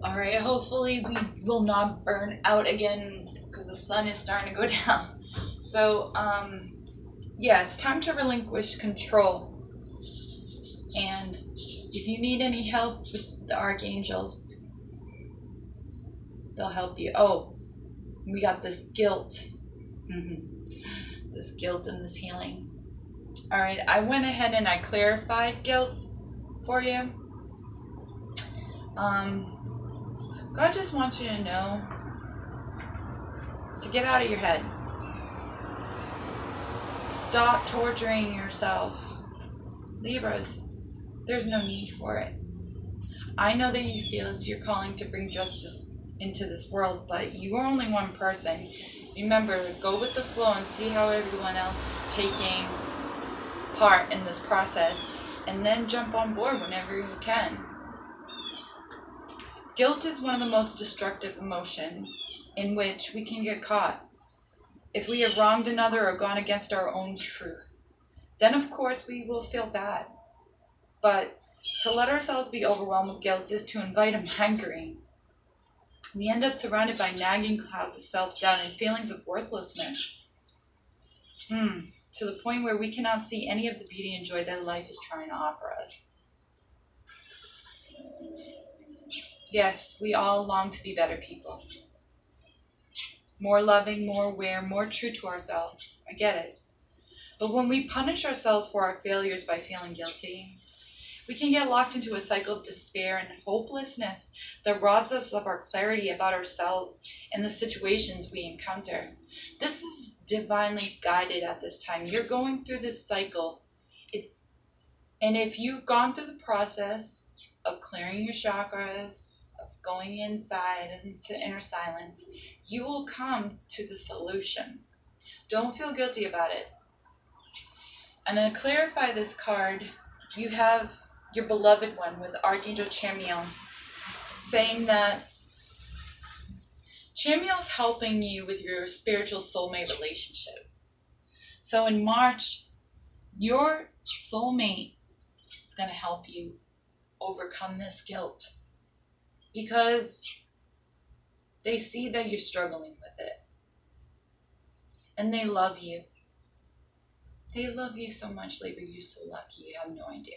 All right, hopefully we will not burn out again because the sun is starting to go down. So, yeah, it's time to relinquish control. And if you need any help with the archangels, they'll help you. Oh, we got this guilt. This guilt and this healing. All right, I went ahead and I clarified guilt for you. God just wants you to know to get out of your head. Stop torturing yourself. Libras, there's no need for it. I know that you feel it's your calling to bring justice into this world, but you are only one person. Remember, go with the flow and see how everyone else is taking part in this process, and then jump on board whenever you can. Guilt is one of the most destructive emotions in which we can get caught. If we have wronged another or gone against our own truth, then of course we will feel bad. But to let ourselves be overwhelmed with guilt is to invite a migraine. We end up surrounded by nagging clouds of self-doubt and feelings of worthlessness. To the point where we cannot see any of the beauty and joy that life is trying to offer us. Yes, we all long to be better people. More loving, more aware, more true to ourselves. I get it. But when we punish ourselves for our failures by feeling guilty, we can get locked into a cycle of despair and hopelessness that robs us of our clarity about ourselves and the situations we encounter. This is divinely guided at this time. You're going through this cycle. And if you've gone through the process of clearing your chakras, of going inside into inner silence, you will come to the solution. Don't feel guilty about it. And to clarify this card, you have your beloved one with Archangel Chamuel, saying that Chamuel's helping you with your spiritual soulmate relationship. So in March, your soulmate is going to help you overcome this guilt because they see that you're struggling with it. And they love you. They love you so much, Libra. You're so lucky. You have no idea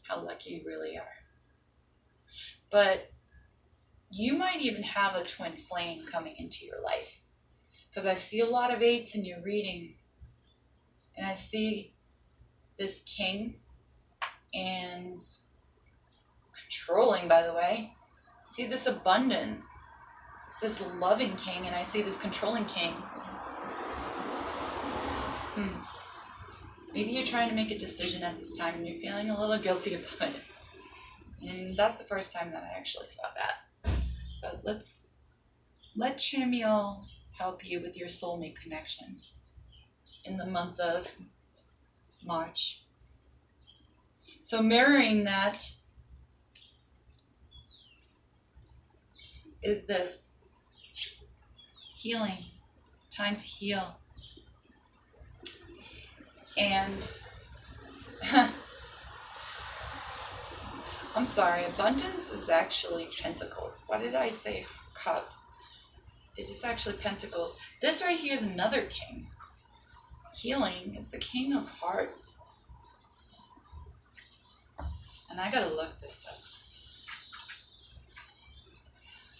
how lucky you really are. But you might even have a twin flame coming into your life. Because I see a lot of 8s in your reading. And I see this king and controlling, by the way. I see this abundance. This loving king, and I see this controlling king. Maybe you're trying to make a decision at this time and you're feeling a little guilty about it. And that's the first time that I actually saw that. But let Chamuel help you with your soulmate connection in the month of March. So mirroring that is this healing. It's time to heal. And I'm sorry, abundance is actually pentacles. Why did I say cups? It is actually pentacles. This right here is another king. Healing is the king of hearts. And I gotta look this up.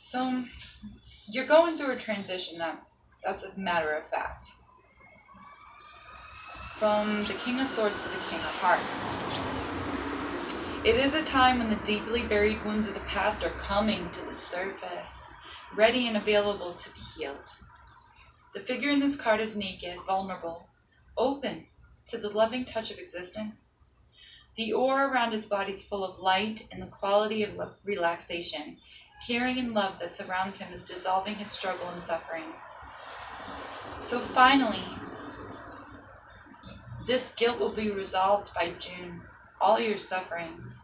So you're going through a transition, that's a matter of fact. From the King of Swords to the King of Hearts. It is a time when the deeply buried wounds of the past are coming to the surface, ready and available to be healed. The figure in this card is naked, vulnerable, open to the loving touch of existence. The aura around his body is full of light and the quality of relaxation. Caring and love that surrounds him is dissolving his struggle and suffering. So finally, this guilt will be resolved by June, all your sufferings.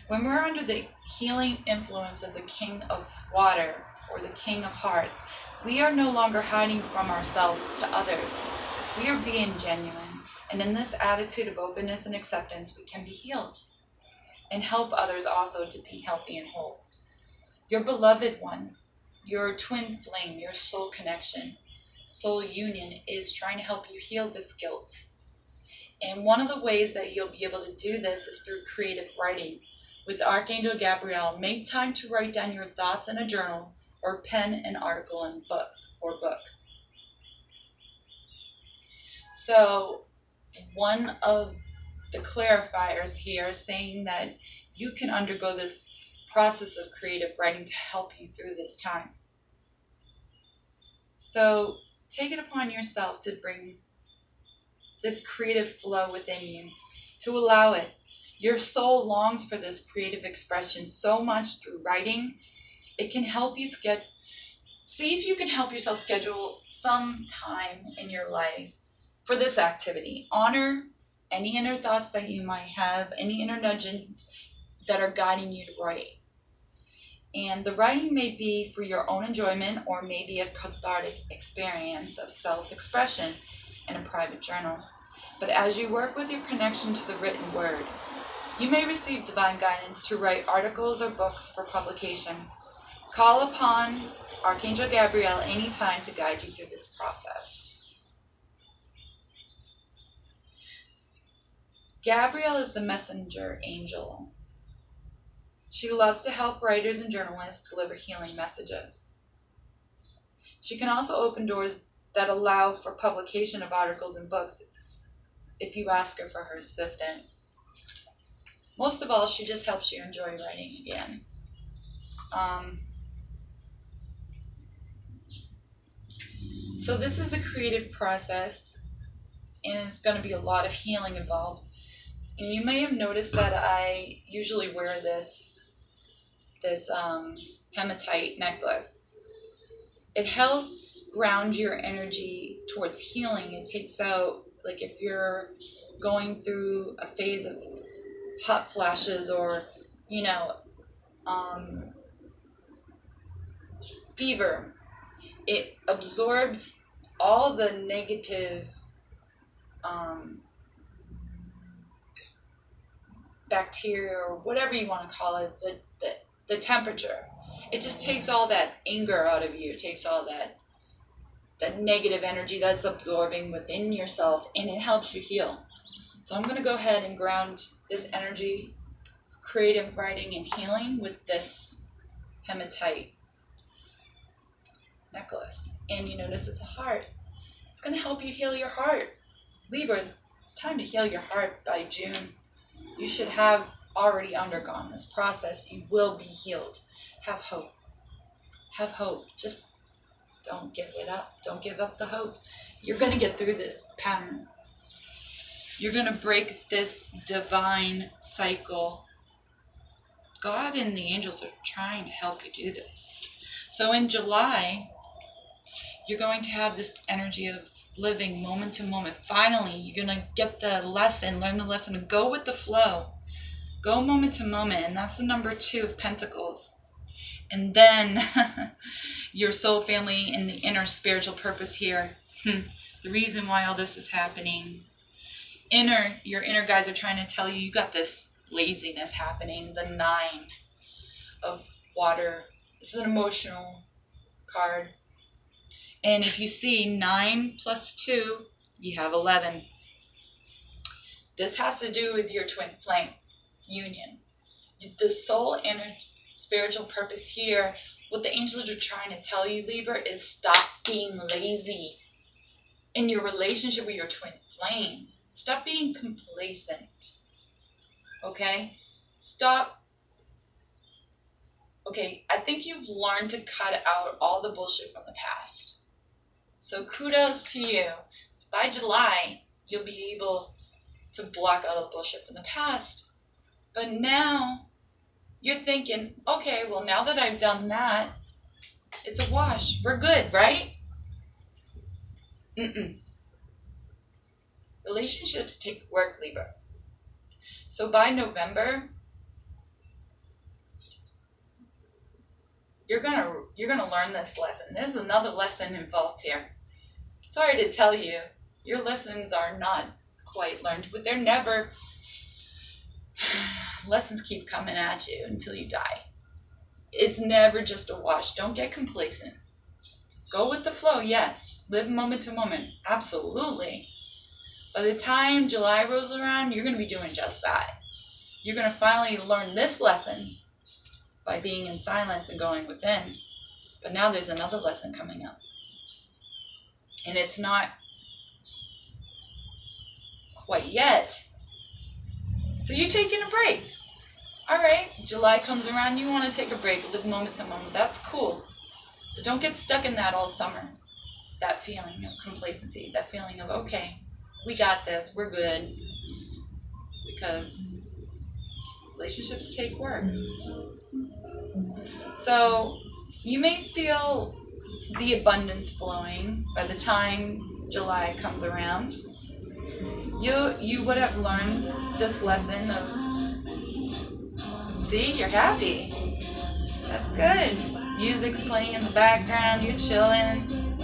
When we're under the healing influence of the King of Water or the King of Hearts, we are no longer hiding from ourselves to others. We are being genuine, and in this attitude of openness and acceptance, we can be healed and help others also to be healthy and whole. Your beloved one, your twin flame, your soul connection, soul union is trying to help you heal this guilt. And one of the ways that you'll be able to do this is through creative writing. With Archangel Gabriel, make time to write down your thoughts in a journal or pen an article in book. So one of the clarifiers here is saying that you can undergo this process of creative writing to help you through this time. So take it upon yourself to bring this creative flow within you, to allow it. Your soul longs for this creative expression so much through writing. It can help you see if you can help yourself schedule some time in your life for this activity. Honor any inner thoughts that you might have, any inner nudges that are guiding you to write. And the writing may be for your own enjoyment or maybe a cathartic experience of self-expression in a private journal. But as you work with your connection to the written word, you may receive divine guidance to write articles or books for publication. Call upon Archangel Gabriel anytime to guide you through this process. Gabriel is the messenger angel. She loves to help writers and journalists deliver healing messages. She can also open doors that allow for publication of articles and books if you ask her for her assistance. Most of all, she just helps you enjoy writing again. So this is a creative process, and it's going to be a lot of healing involved. And you may have noticed that I usually wear this hematite necklace. It helps ground your energy towards healing. It takes out, like if you're going through a phase of hot flashes or, fever, it absorbs all the negative bacteria or whatever you want to call it, the temperature. It just takes all that anger out of you. It takes all that negative energy that's absorbing within yourself, and it helps you heal. So I'm going to go ahead and ground this energy, creative writing and healing with this hematite necklace. And you notice it's a heart. It's going to help you heal your heart. Libras, it's time to heal your heart by June. You should have already undergone this process. You will be healed. Have hope. Have hope. Just don't give it up. Don't give up the hope. You're going to get through this pattern. You're going to break this divine cycle. God and the angels are trying to help you do this. So in July, you're going to have this energy of living moment to moment. Finally, you're going to get the lesson, learn the lesson, and go with the flow. Go moment to moment, and that's the number 2 of Pentacles. And then your soul family and the inner spiritual purpose here. The reason why all this is happening. Your inner guides are trying to tell you got this laziness happening. The 9 of water. This is an emotional card. And if you see 9 plus 2, you have 11. This has to do with your twin flame union. The soul and spiritual purpose here, what the angels are trying to tell you, Libra, is stop being lazy in your relationship with your twin flame. Stop being complacent. Okay? Stop. Okay, I think you've learned to cut out all the bullshit from the past. So kudos to you. So by July, you'll be able to block out all the bullshit from the past. But now you're thinking, okay, well, now that I've done that, it's a wash. We're good, right? Relationships take work, Libra. So by November, you're gonna learn this lesson. There's another lesson involved here. Sorry to tell you, your lessons are not quite learned, but they're never. Lessons keep coming at you until you die. It's never just a wash. Don't get complacent. Go with the flow, yes. Live moment to moment, absolutely. By the time July rolls around, you're going to be doing just that. You're going to finally learn this lesson by being in silence and going within. But now there's another lesson coming up. And it's not quite yet. So you're taking a break. All right, July comes around, you want to take a break, live moment to moment. That's cool. But don't get stuck in that all summer. That feeling of complacency, that feeling of, okay, we got this, we're good. Because relationships take work. So you may feel the abundance flowing by the time July comes around. You would have learned this lesson of, see, you're happy. That's good. Music's playing in the background, you're chilling.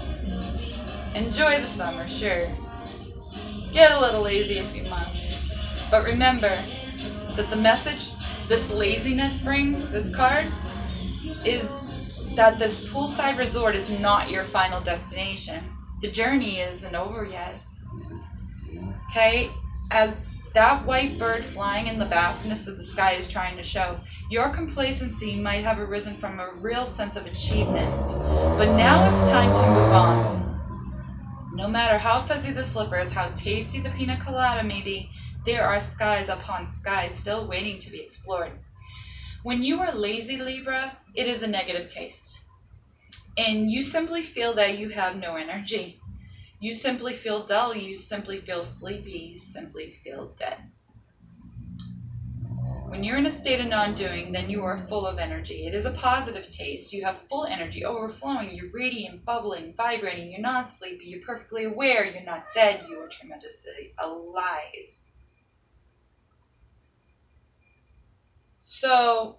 Enjoy the summer, sure. Get a little lazy if you must. But remember that the message this laziness brings, this card, is that this poolside resort is not your final destination. The journey isn't over yet. Okay? As that white bird flying in the vastness of the sky is trying to show, your complacency might have arisen from a real sense of achievement. But now it's time to move on. No matter how fuzzy the slippers, how tasty the pina colada may be, there are skies upon skies still waiting to be explored. When you are lazy, Libra, it is a negative taste. And you simply feel that you have no energy. You simply feel dull. You simply feel sleepy. You simply feel dead. When you're in a state of non-doing, then you are full of energy. It is a positive taste. You have full energy, overflowing. You're radiant, bubbling, vibrating. You're not sleepy. You're perfectly aware. You're not dead. You are tremendously alive. So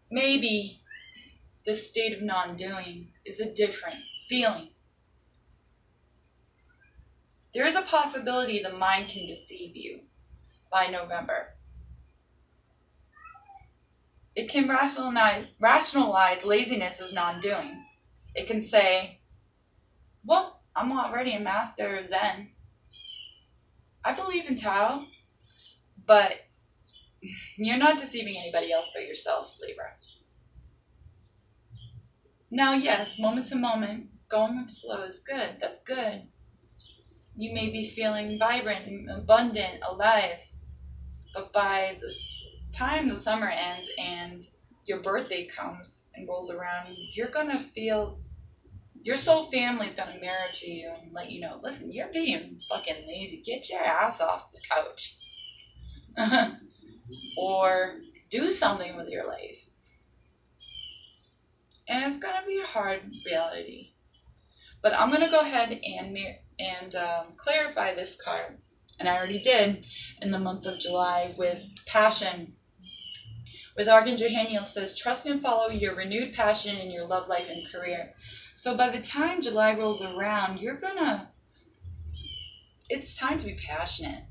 maybe this state of non-doing is a different feeling. There is a possibility the mind can deceive you by November. It can rationalize laziness as non-doing. It can say, well, I'm already a master of Zen. I believe in Tao, but you're not deceiving anybody else but yourself, Libra. Now, yes, moment to moment, going with the flow is good. That's good. You may be feeling vibrant, abundant, alive. But by the time the summer ends and your birthday comes and rolls around, you're going to feel, your soul family is going to mirror to you and let you know, listen, you're being fucking lazy. Get your ass off the couch. Or do something with your life. And it's going to be a hard reality. But I'm going to go ahead and clarify this card. And I already did in the month of July with passion. With Archangel Haniel says, trust and follow your renewed passion in your love life and career. So by the time July rolls around, it's time to be passionate.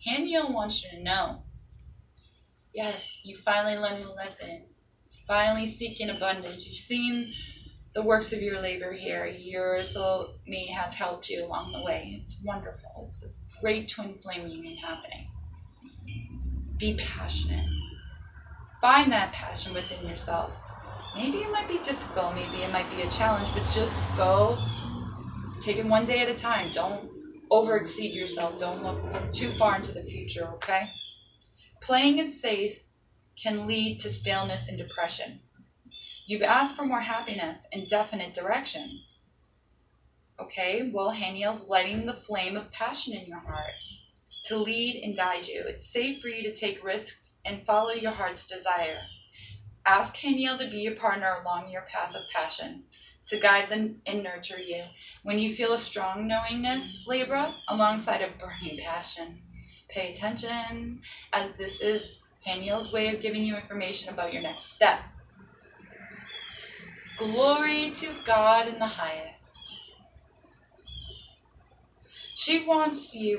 Haniel wants you to know, yes, you finally learned the lesson. It's finally seeking abundance. You've seen the works of your labor here. Your soulmate has helped you along the way. It's wonderful. It's a great twin flame union happening. Be passionate. Find that passion within yourself. Maybe it might be difficult. Maybe it might be a challenge, but just go. Take it one day at a time. Don't overexceed yourself. Don't look too far into the future, okay? Playing it safe can lead to staleness and depression. You've asked for more happiness and definite direction. Okay, well, Haniel's lighting the flame of passion in your heart to lead and guide you. It's safe for you to take risks and follow your heart's desire. Ask Haniel to be your partner along your path of passion, to guide them and nurture you. When you feel a strong knowingness, Libra, alongside a burning passion, pay attention, as this is Haniel's way of giving you information about your next step. Glory to God in the highest.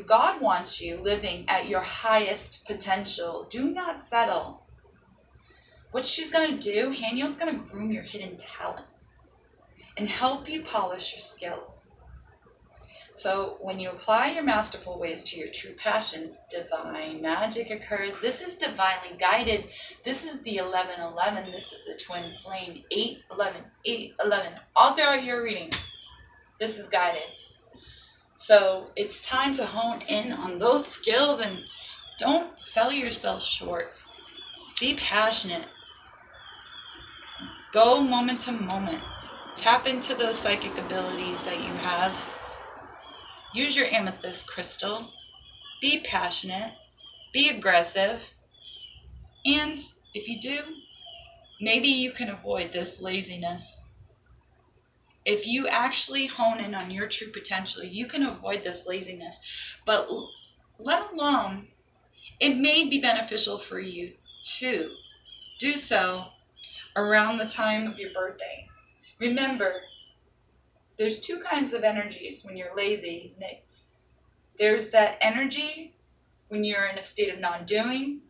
God wants you living at your highest potential. Do not settle. What she's going to do, Haniel's going to groom your hidden talents and help you polish your skills. So when you apply your masterful ways to your true passions, divine magic occurs. This is divinely guided. This is the 1111. This is the twin flame. 811, 811. All throughout your reading, this is guided. So it's time to hone in on those skills and don't sell yourself short. Be passionate. Go moment to moment. Tap into those psychic abilities that you have. Use your amethyst crystal. Be passionate. Be aggressive. And if you do, maybe you can avoid this laziness. If you actually hone in on your true potential, you can avoid this laziness. But let alone, it may be beneficial for you to do so around the time of your birthday. Remember, there's two kinds of energies when you're lazy. There's that energy when you're in a state of non-doing,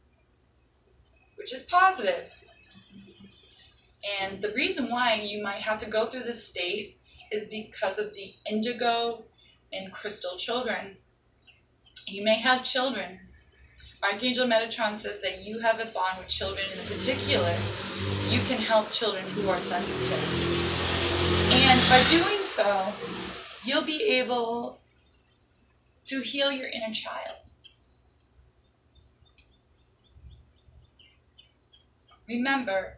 which is positive. And the reason why you might have to go through this state is because of the indigo and crystal children. You may have children. Archangel Metatron says that you have a bond with children in particular. You can help children who are sensitive. And by doing so, you'll be able to heal your inner child. Remember,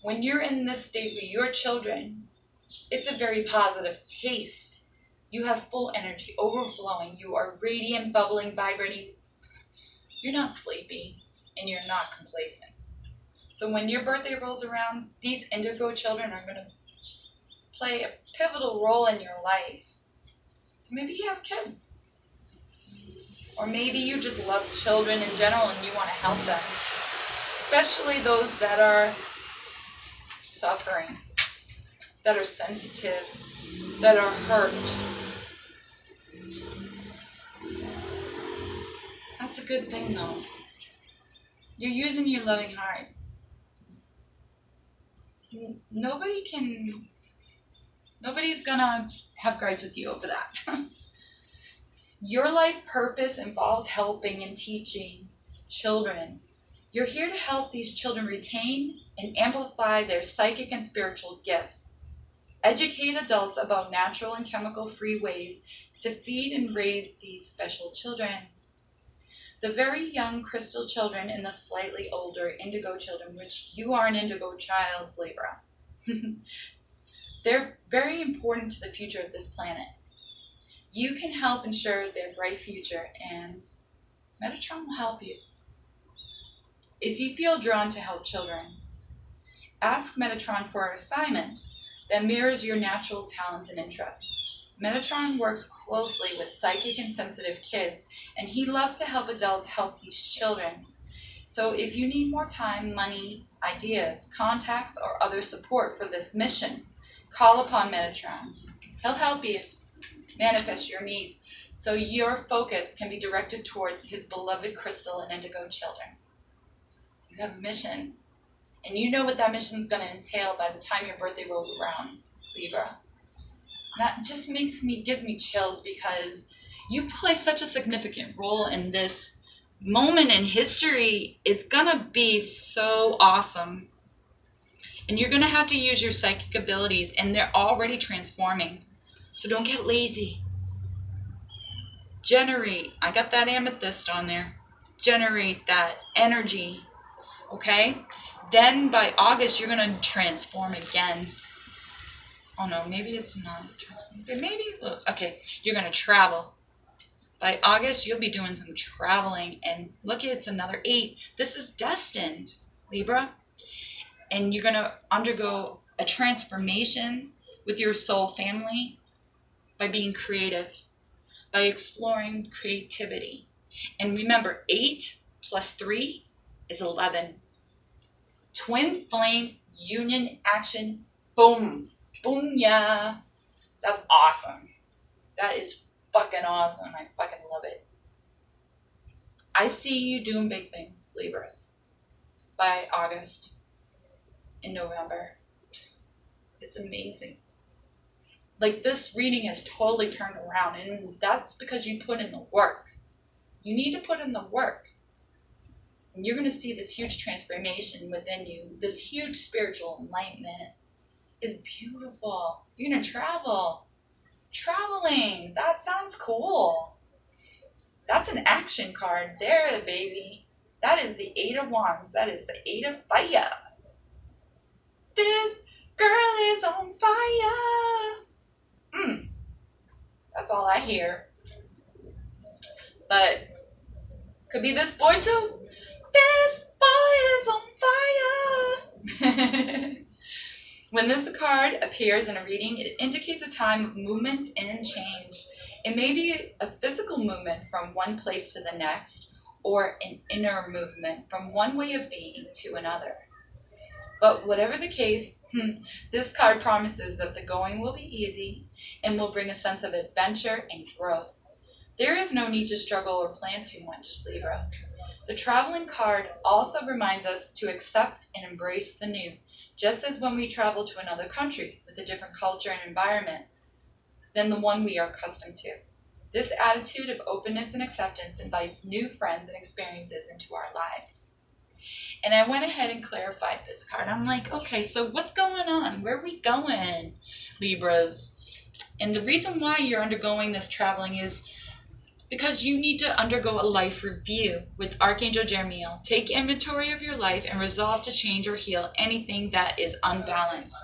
when you're in this state with your children, it's a very positive taste. You have full energy, overflowing. You are radiant, bubbling, vibrating. You're not sleepy, and you're not complacent. So when your birthday rolls around, these indigo children are going to play a pivotal role in your life. So maybe you have kids. Or maybe you just love children in general and you want to help them. Especially those that are suffering, that are sensitive, that are hurt. That's a good thing though. You're using your loving heart. Nobody's gonna have gripes with you over that. Your life purpose involves helping and teaching children. You're here to help these children retain and amplify their psychic and spiritual gifts. Educate adults about natural and chemical-free ways to feed and raise these special children. The very young crystal children and the slightly older indigo children, which you are an indigo child, Libra. They're very important to the future of this planet. You can help ensure their bright future, and Metatron will help you. If you feel drawn to help children, ask Metatron for an assignment that mirrors your natural talents and interests. Metatron works closely with psychic and sensitive kids, and he loves to help adults help these children. So if you need more time, money, ideas, contacts, or other support for this mission, call upon Metatron. He'll help you manifest your needs so your focus can be directed towards his beloved crystal and indigo children. You have a mission, and you know what that mission is going to entail by the time your birthday rolls around, Libra. That just gives me chills because you play such a significant role in this moment in history. It's going to be so awesome. And you're going to have to use your psychic abilities, and they're already transforming. So don't get lazy. Generate. I got that amethyst on there. Generate that energy. Okay? Then by August, you're going to transform again. Oh no, maybe it's not transform. Maybe, okay, you're going to travel. By August, you'll be doing some traveling. And look, it's another 8. This is destined, Libra. And you're going to undergo a transformation with your soul family by being creative, by exploring creativity. And remember, 8 plus 3 is 11. Twin flame union action. Boom. Boom, yeah. That's awesome. That is fucking awesome. I fucking love it. I see you doing big things, Libras, by August. in November. It's amazing. Like, this reading has totally turned around, and that's because you put in the work. You need to put in the work. And you're going to see this huge transformation within you. This huge spiritual enlightenment is beautiful. You're going to travel. Traveling. That sounds cool. That's an action card there, baby. That is the 8 of Wands. That is the 8 of fire. This girl is on fire. That's all I hear. But could be this boy too. This boy is on fire. When this card appears in a reading, it indicates a time of movement and change. It may be a physical movement from one place to the next, or an inner movement from one way of being to another. But whatever the case, this card promises that the going will be easy and will bring a sense of adventure and growth. There is no need to struggle or plan too much, Libra. The traveling card also reminds us to accept and embrace the new, just as when we travel to another country with a different culture and environment than the one we are accustomed to. This attitude of openness and acceptance invites new friends and experiences into our lives. And I went ahead and clarified this card. I'm like, okay, so what's going on? Where are we going, Libras? And the reason why you're undergoing this traveling is because you need to undergo a life review with Archangel Jeremiel. Take inventory of your life and resolve to change or heal anything that is unbalanced.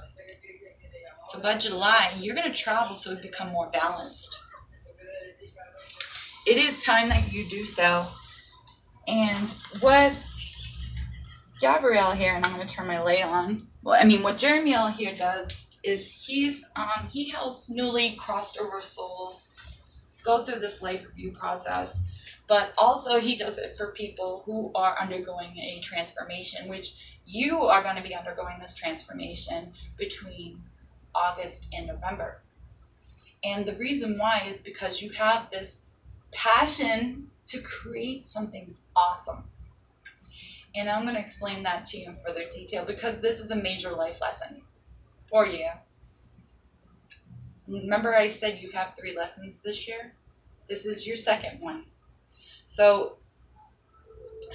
So by July, you're going to travel so you become more balanced. It is time that you do so. And what Gabrielle here, and I'm going to turn my light on. Well, I mean, what Jeremiel here does is he helps newly crossed over souls go through this life review process, but also he does it for people who are undergoing a transformation, which you are going to be undergoing this transformation between August and November. And the reason why is because you have this passion to create something awesome. And I'm going to explain that to you in further detail because this is a major life lesson for you. Remember I said you have 3 lessons this year? This is your second one. So,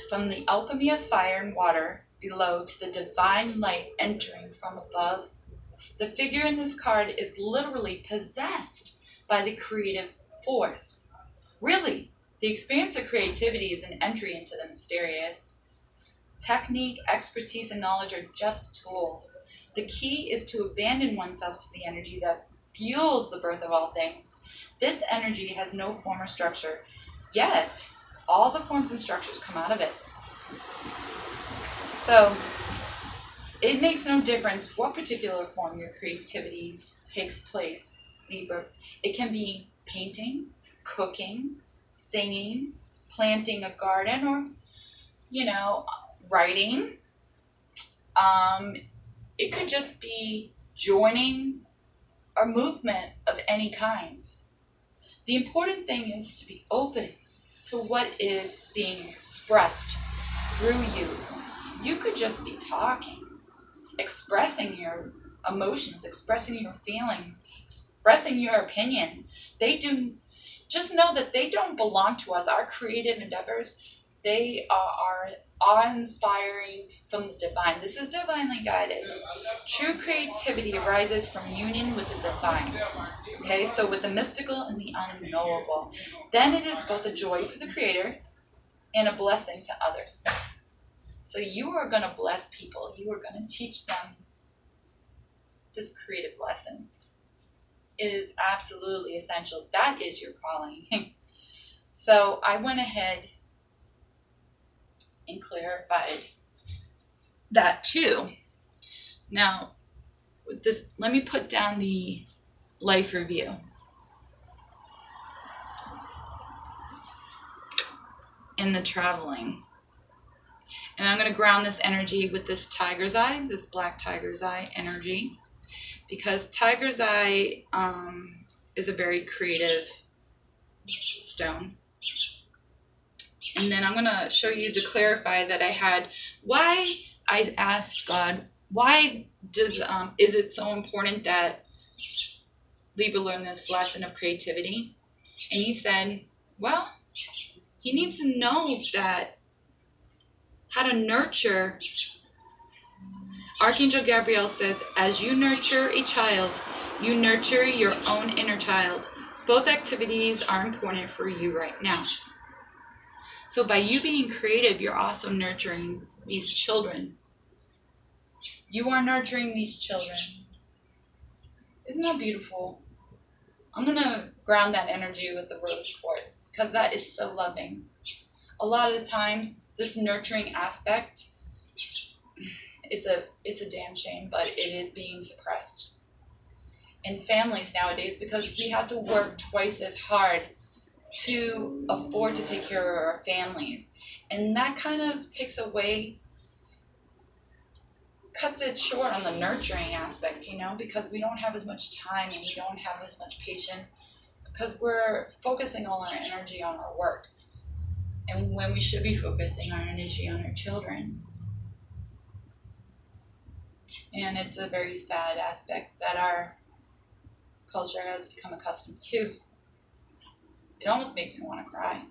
from the alchemy of fire and water below to the divine light entering from above, the figure in this card is literally possessed by the creative force. Really, the experience of creativity is an entry into the mysterious. Technique, expertise, and knowledge are just tools. The key is to abandon oneself to the energy that fuels the birth of all things. This energy has no form or structure, yet all the forms and structures come out of it. So, it makes no difference what particular form your creativity takes place, Libra. It can be painting, cooking, singing, planting a garden, or, writing. It could just be joining a movement of any kind. The important thing is to be open to what is being expressed through you. You could just be talking, expressing your emotions, expressing your feelings, expressing your opinion. Just know that they don't belong to us. Our creative endeavors, they are awe-inspiring from the divine. This is divinely guided. True creativity arises from union with the divine. Okay, so with the mystical and the unknowable. Then it is both a joy for the creator and a blessing to others. So you are going to bless people. You are going to teach them this creative lesson. It is absolutely essential. That is your calling. So I went ahead and clarified that too. Now, with this, let me put down the life review. And the traveling. And I'm going to ground this energy with this tiger's eye, this black tiger's eye energy. Because tiger's eye is a very creative stone. And then I'm going to show you to clarify that why I asked God, why does is it so important that Libra learn this lesson of creativity? And he said, well, he needs to know that how to nurture. Archangel Gabriel says, as you nurture a child, you nurture your own inner child. Both activities are important for you right now. So by you being creative, you're also nurturing these children. You are nurturing these children. Isn't that beautiful? I'm going to ground that energy with the rose quartz because that is so loving. A lot of the times, this nurturing aspect, it's a damn shame, but it is being suppressed in families nowadays because we have to work twice as hard to afford to take care of our families. And that kind of takes away, cuts it short on the nurturing aspect, because we don't have as much time and we don't have as much patience because we're focusing all our energy on our work. And when we should be focusing our energy on our children. And it's a very sad aspect that our culture has become accustomed to. It almost makes me want to cry.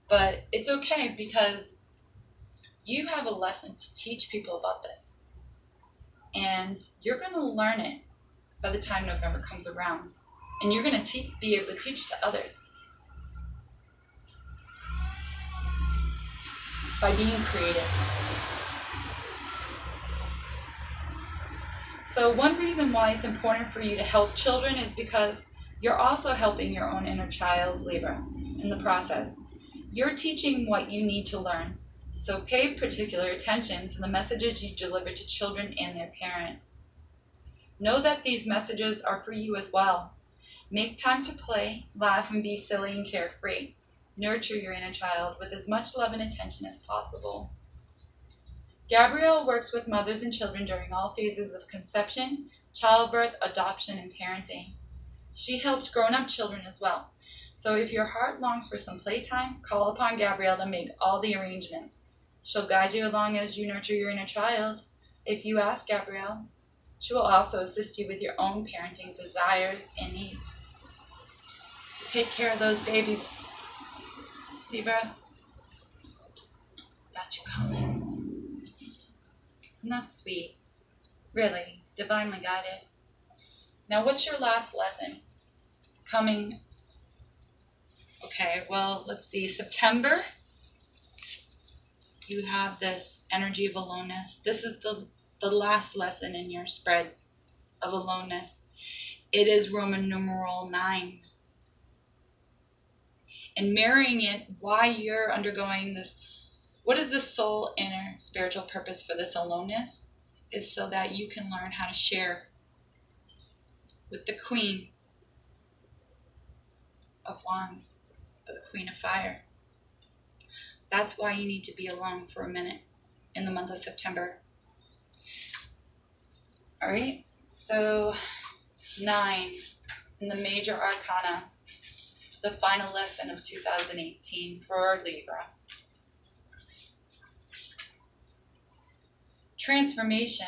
But it's okay because you have a lesson to teach people about this. And you're going to learn it by the time November comes around. And you're going to be able to teach it to others. By being creative. So one reason why it's important for you to help children is because you're also helping your own inner child, Libra, in the process. You're teaching what you need to learn. So pay particular attention to the messages you deliver to children and their parents. Know that these messages are for you as well. Make time to play, laugh, and be silly and carefree. Nurture your inner child with as much love and attention as possible. Gabrielle works with mothers and children during all phases of conception, childbirth, adoption, and parenting. She helps grown-up children as well. So if your heart longs for some playtime, call upon Gabrielle to make all the arrangements. She'll guide you along as you nurture your inner child. If you ask Gabrielle, she will also assist you with your own parenting desires and needs. So take care of those babies, Libra. Got you covered. And that's sweet. Really, it's divinely guided. Now, what's your last lesson? Coming. Okay, well, let's see. September, you have this energy of aloneness. This is the last lesson in your spread of aloneness. It is Roman numeral 9. And marrying it, why you're undergoing this, what is the soul inner spiritual purpose for this aloneness? Is so that you can learn how to share with the Queen of Wands, or the Queen of Fire. That's why you need to be alone for a minute in the month of September. All right, so 9 in the major arcana, the final lesson of 2018 for Libra. Transformation.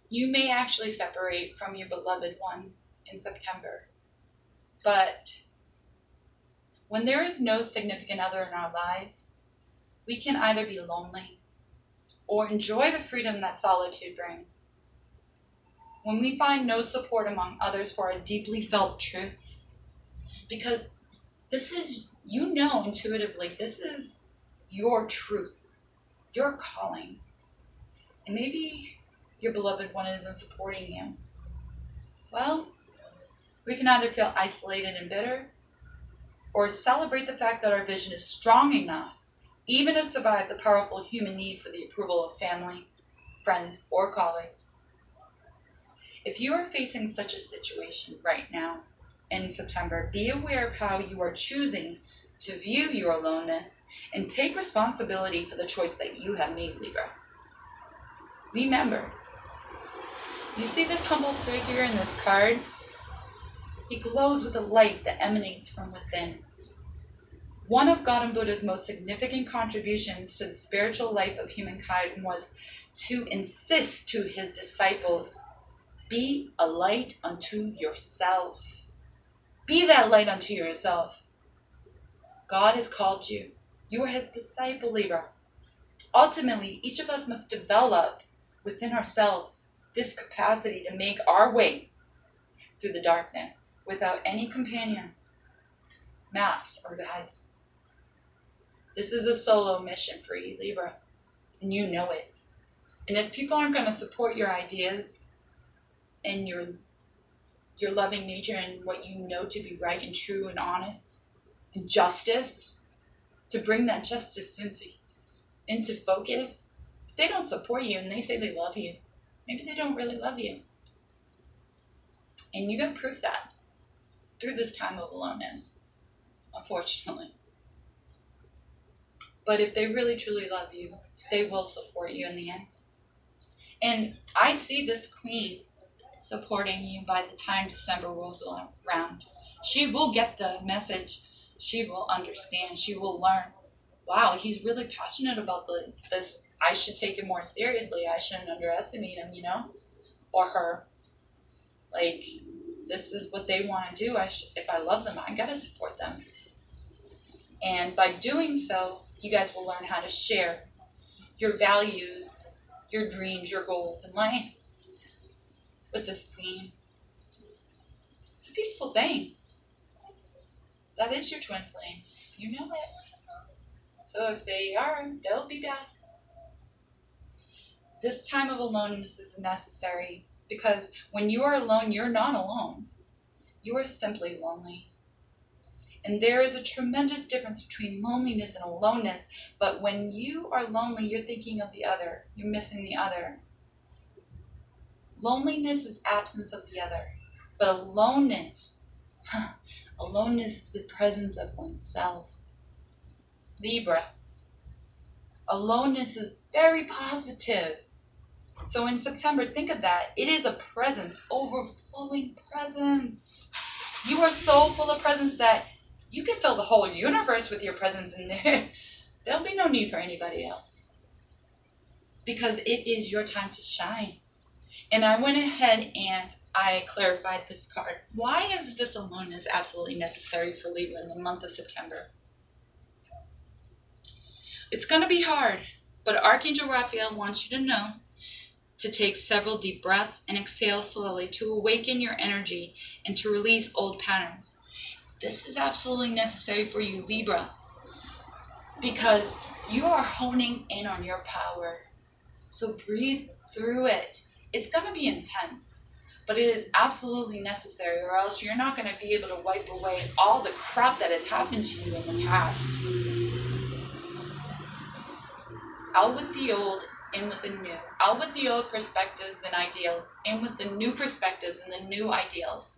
You may actually separate from your beloved one in September, but when there is no significant other in our lives, we can either be lonely or enjoy the freedom that solitude brings. When we find no support among others for our deeply felt truths, because this is, intuitively, this is your truth, your calling, and maybe your beloved one isn't supporting you. Well, we can either feel isolated and bitter, or celebrate the fact that our vision is strong enough even to survive the powerful human need for the approval of family, friends, or colleagues. If you are facing such a situation right now in September, be aware of how you are choosing to view your aloneness and take responsibility for the choice that you have made, Libra. Remember, you see this humble figure in this card? He glows with a light that emanates from within. One of God and Buddha's most significant contributions to the spiritual life of humankind was to insist to his disciples, be a light unto yourself. Be that light unto yourself. God has called you. You are his disciple, Libra. Ultimately, each of us must develop within ourselves this capacity to make our way through the darkness without any companions, maps, or guides. This is a solo mission for you, Libra, and you know it. And if people aren't going to support your ideas and your loving nature and what you know to be right and true and honest and justice, to bring that justice into focus, if they don't support you and they say they love you, maybe they don't really love you. And you can prove that through this time of aloneness, unfortunately. But if they really truly love you, they will support you in the end. And I see this queen supporting you by the time December rolls around. She will get the message. She will understand. She will learn, wow, he's really passionate about this. I should take it more seriously. I shouldn't underestimate him, or her. Like, this is what they want to do. If I love them, I got to support them. And by doing so, you guys will learn how to share your values, your dreams, your goals in life with this queen. It's a beautiful thing. That is your twin flame. You know it. So if they are, they'll be back. This time of aloneness is necessary because when you are alone, you're not alone. You are simply lonely. And there is a tremendous difference between loneliness and aloneness. But when you are lonely, you're thinking of the other. You're missing the other. Loneliness is absence of the other. But aloneness is the presence of oneself. Libra. Aloneness is very positive. So in September, think of that. It is a presence, overflowing presence. You are so full of presence that you can fill the whole universe with your presence in there. There'll be no need for anybody else. Because it is your time to shine. And I went ahead and I clarified this card. Why is this aloneness absolutely necessary for Libra in the month of September? It's going to be hard, but Archangel Raphael wants you to know to take several deep breaths and exhale slowly to awaken your energy and to release old patterns. This is absolutely necessary for you, Libra, because you are honing in on your power. So breathe through it. It's going to be intense, but it is absolutely necessary, or else you're not going to be able to wipe away all the crap that has happened to you in the past. Out with the old, in with the new. Out with the old perspectives and ideals, in with the new perspectives and the new ideals.